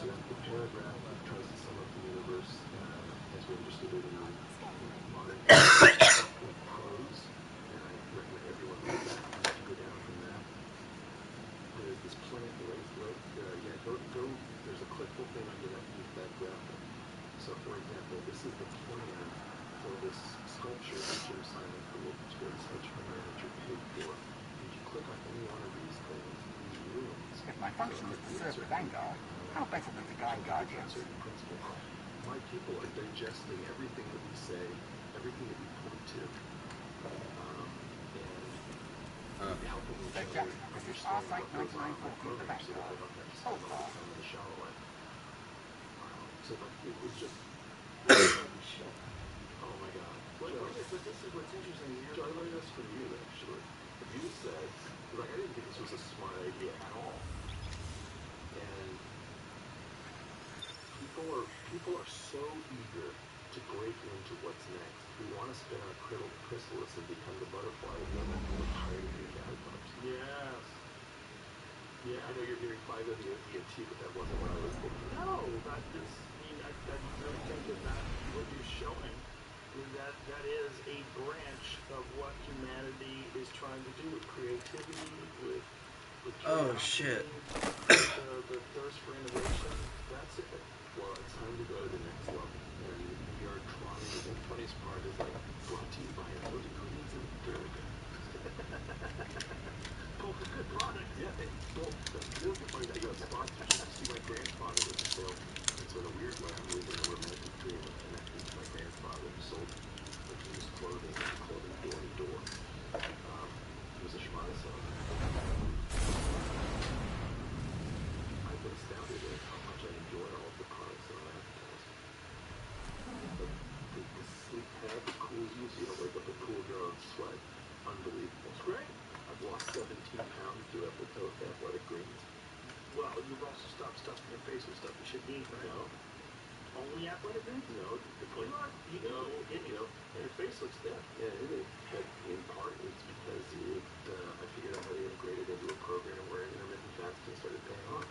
the paragraph that tries to sum up the universe as we understood it in modern prose, and I recommend everyone read that to go down from that. There's this plant, there's a clickable thing under that graphic. So, for example, this is the plan for this sculpture that Jim Simon created, this hedge fund manager paid for. If you click on any one of these things, these rooms. If my function is to serve the Vanguard, how better than to guide Guardians? My people are digesting everything that we say, everything that we point to, and helping each other understand what goes on in the program so that they don't have to spend all the time in the shallow end. So it was just, oh my God. But this is what's interesting. John, I learned this from you, actually. You said, like, I didn't think this was a smart idea at all. And people are so eager to break into what's next. We want to spin our chrysalis and become the butterfly. We're tired of being caterpillars. Yes. Yeah, I know you're hearing 5 of the ENT, but that wasn't what I was thinking. No, I really think that what you're showing is that is a branch of what humanity is trying to do with creativity, with oh shit. The thirst for innovation. That's it. Well, it's time to go to the next level. And we are trying. The funniest part is like brought to you by Anthony Greens and Durga. Both a good product. Yeah. Well, the funny thing about sponsorship, see, my grandfather was a salesman. And so in a weird way, I'm living a romantic dream of connecting to my grandfather who sold used clothing door to door. He was a Shimano salesman. I've been astounded at how much I enjoy all of the products that I advertise. The sleep pad that cools you so you don't wake up and cool your own sweat. Unbelievable. It's great. I've lost 17 pounds through Athletic Greens. Well, you've also stopped stuffing your face with stuff you shouldn't eat, right? No. Only Athletic Greens? No. Your face looks thin. Yeah, it is. But in part, it's because I figured out how to integrate it into a program where intermittent fasting started paying off.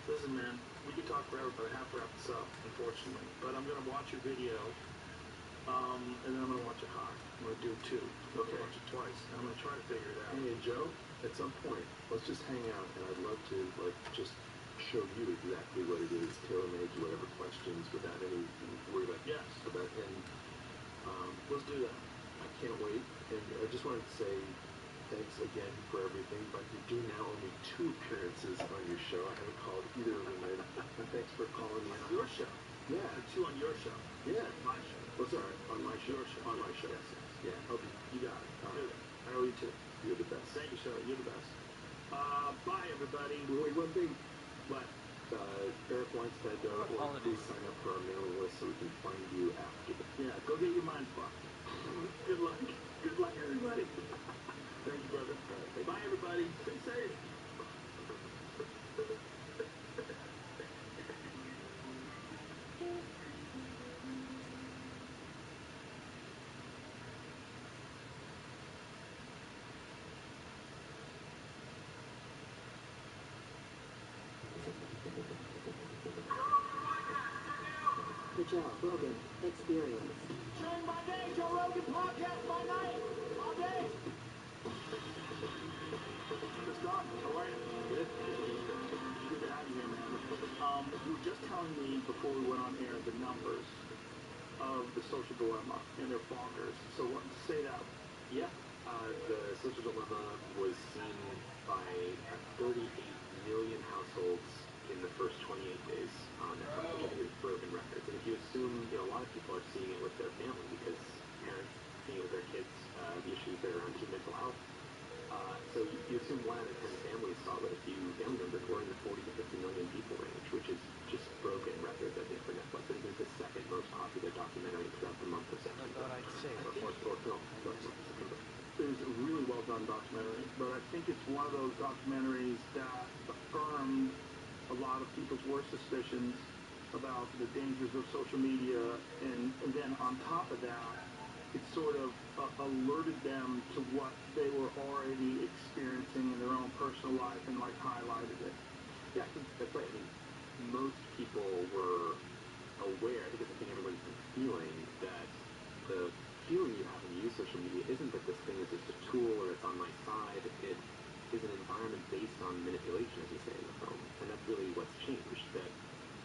Listen, man, we could talk forever, but I have to wrap this up, unfortunately. But I'm going to watch your video, and then I'm going to watch it hot. I'm going to do it too. Okay. Watch it twice. And I'm going to try to figure it out. Hey, Joe, at some point, let's just hang out, and I'd love to, just show you exactly what it is, tailor-made to whatever questions, without any worry about. Yes. Let's do that. I can't wait, and I just wanted to say thanks again for everything, but you do now owe me 2 appearances on your show. I haven't called either of them in, and thanks for calling me on your show. Yeah. 2 on your show. Yeah. My show. Well, sorry, on my show. Your show. On my show. Yes. Yeah. Okay. You got it. I owe you 2. You're the best. Thank you, sir. You're the best. Bye, everybody. Wait, one thing. What? EricWeinstein.org. Please sign up for our mailing list so we can find you after. Yeah, go get your mind fucked. Good luck. Good luck, everybody. Thank you, brother. Right, bye, everybody. Stay safe. The Joe Rogan Experience. Showing by day, Joe Rogan podcast by night. All day. Good stuff. How are you? Good. Good to have you here, man. You were just telling me before we went on air the numbers of the Social Dilemma, and they're bonkers. So say that. Yeah. The Social Dilemma was seen by 38 million households in the first 28 days on Rogan Records. And if you assume, a lot of people are seeing it with their family because parents seeing it with their kids, the issues that are around mental health. So you assume 1 out of 10 families saw it. If you family members were in the 40 to 50 million people range, which is just broken records, I think, for Netflix. I think it's the second most popular documentary throughout the month of September. Or film. It was a really well done documentary, but I think it's one of those documentaries that affirmed a lot of people's worst suspicions about the dangers of social media, and then on top of that, it sort of alerted them to what they were already experiencing in their own personal life and highlighted it. Yeah, I think that's right. I mean, most people were aware, I think it's a thing everyone's been feeling, that the feeling you have when you use social media isn't that this thing is just a tool or it's on my side. It is an environment based on manipulation, as you say in the film. And that's really what's changed. That,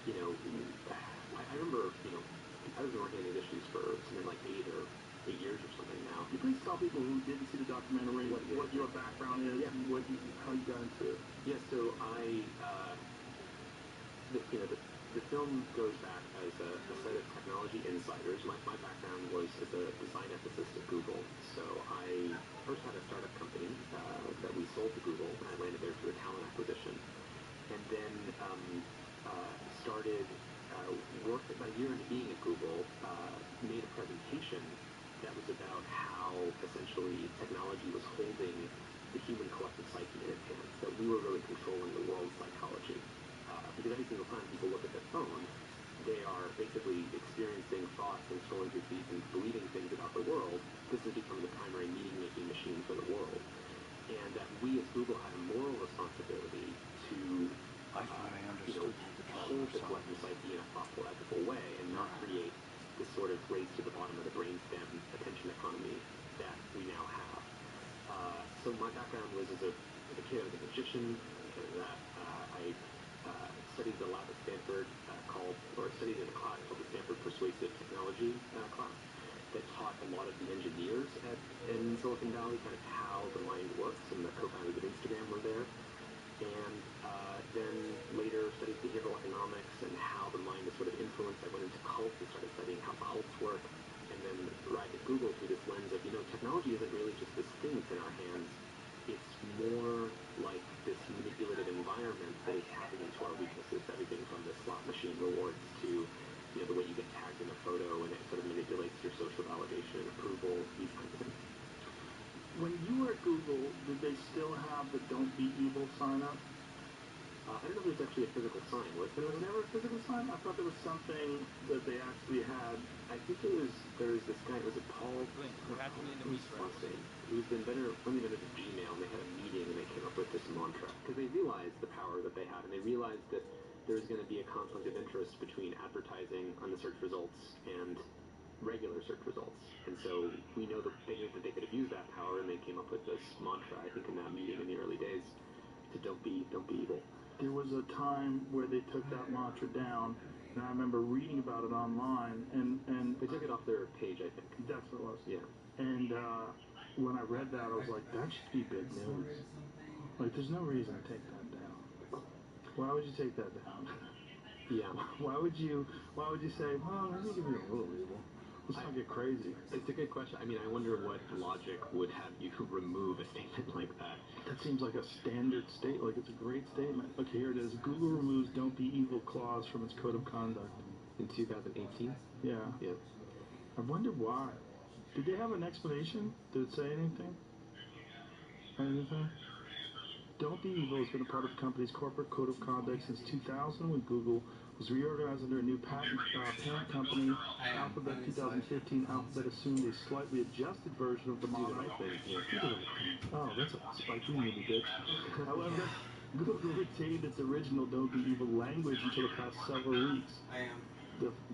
I remember, I was working on these issues for something like 8 years or something now. Can you please tell people who didn't see the documentary what your background is Yeah. and how you got into it? Yeah, so the film goes back as a set of technology insiders. My background was as a design ethicist at Google. So I first had a startup company that we sold to Google, and I landed there through a talent acquisition. And then started worked about a year into being at Google, made a presentation that was about how essentially technology was holding the human collective psyche in its hands, that we were really controlling the world's psychology. Because every single time people look at their phone, they are basically experiencing thoughts and scrolling through feeds and believing things about the world. This has become the primary meaning-making machine for the world. And that we as Google had a moral responsibility to I thought I understood you, the hold the collective psyche in a thoughtful, ethical way and not create this sort of race to the bottom of the brainstem attention economy that we now have. So my background was as a kid, I was a magician. Because of that, I studied the lab at Stanford studied in a class called the Stanford Persuasive Technology class that taught a lot of the engineers in Silicon Valley kind of how the mind works, and the co-founders of Instagram were there. And then later studied behavioral economics and how the mind is sort of influenced. I went into cults and started studying how cults work. And then arrived at Google through this lens of, technology isn't really just this thing that's in our hands. It's more like this manipulative environment that is tapping into our weaknesses. Everything from the slot machine rewards to, the way you get tagged in a photo and it sort of manipulates your social validation and approval, these kinds of things. When you were at Google, did they still have the "Don't Be Evil" sign up? I don't know if there's actually a physical sign. Was There was never a physical sign? I thought there was something that they actually had. I think there was this guy, was it Paul? Glenn, you have to be in the Who's meet last name? He was one of the inventors of Gmail, and they had a meeting and they came up with this mantra because they realized the power that they had, and they realized that there was going to be a conflict of interest between advertising on the search results and regular search results. And so we know that they knew that they could abuse that power, and they came up with this mantra, I think, in that meeting in the early days, to don't be evil. There was a time where they took that mantra down, and I remember reading about it online, and They took it off their page, I think. that's what it was. Yeah. And when I read that, I was like, that should be big news. Like, there's no reason to take that down. Why would you take that down? Yeah. Why would you say, well, maybe give me a little evil? Let's not get crazy. It's a good question. I mean, I wonder what logic would have you remove a statement like that. That seems like a standard state. Like, it's a great statement. Okay, here it is. Google removes "Don't Be Evil" clause from its code of conduct. In 2018? Yeah. Yeah. I wonder why. Did they have an explanation? Did it say anything? Anything? "Don't Be Evil" has been a part of the company's corporate code of conduct since 2000 when Google was reorganized under a new parent company, Alphabet. 2015, Alphabet assumed a slightly adjusted version of the model. Do the right thing. Yeah. Do the right thing. Oh, that's a spiky movie, bitch. However, Google retained its original "Don't Be Evil" language until the past several weeks. I am.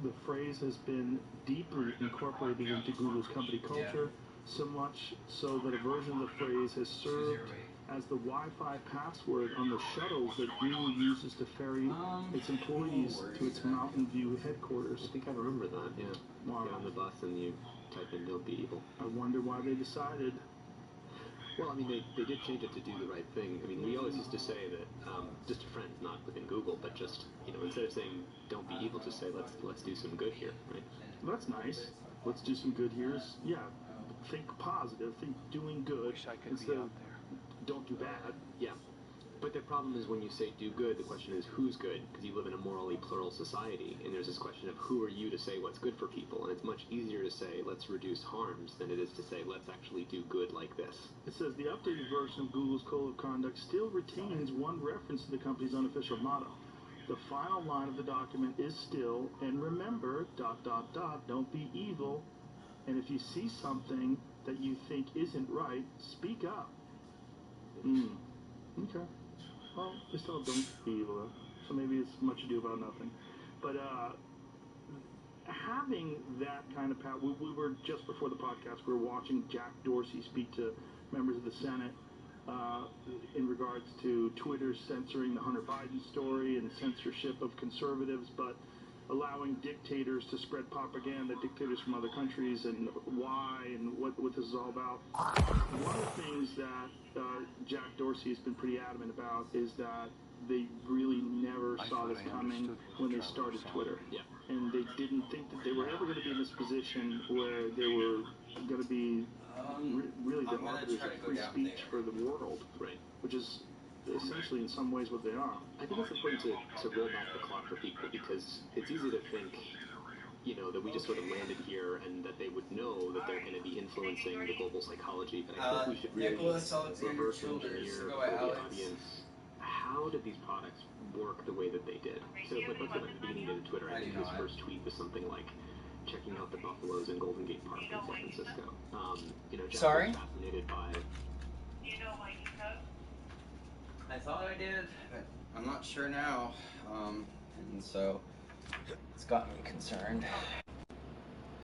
The phrase has been deeply incorporated into Google's company culture, so much so that a version of the phrase has served as the Wi-Fi password on the shuttles that Google uses to ferry its employees to its Mountain View headquarters. I think I remember that, yeah. Wow. Get on the bus and you type in "Don't Be Evil." I wonder why they decided. Well, I mean, they did change it to "Do the Right Thing." I mean, we always used to say that, just to friends, not within Google, but just, instead of saying "Don't be evil," just say, let's do some good here, right? Well, that's nice. Let's do some good here. Yeah, think positive, think doing good. Wish I could instead be of out there. don't do bad. Yeah. But the problem is when you say "do good," the question is who's good? Because you live in a morally plural society, and there's this question of who are you to say what's good for people, and it's much easier to say let's reduce harms than it is to say let's actually do good like this. It says the updated version of Google's code of conduct still retains one reference to the company's unofficial motto. The final line of the document is still, and remember, ... don't be evil, and if you see something that you think isn't right, speak up. Okay. Well, they still don't be evil, though. So maybe it's much ado about nothing. But having that kind of power, we were just before the podcast, we were watching Jack Dorsey speak to members of the Senate in regards to Twitter censoring the Hunter Biden story and censorship of conservatives, but allowing dictators to spread propaganda, dictators from other countries, and why and what this is all about. One of the things that Jack Dorsey has been pretty adamant about is that they really never saw this coming when they started Twitter. Yeah. And they didn't think that they were ever going to be in this position where they were going to be really the arbiters of free speech for the world. Right. Which is essentially in some ways what they are. I think it's important to roll back the clock for people because it's easy to think, you know, that we just sort of landed here and that they would know that they're going to be influencing the global psychology. But I think we should really reverse engineer for the audience. How did these products work the way that they did? So, like, let's go back to the beginning of Twitter. I think his first tweet was something like, checking out the buffaloes in Golden Gate Park in San Francisco. You know, Jack was fascinated by... I thought I did, but I'm not sure now. And so it's got me concerned.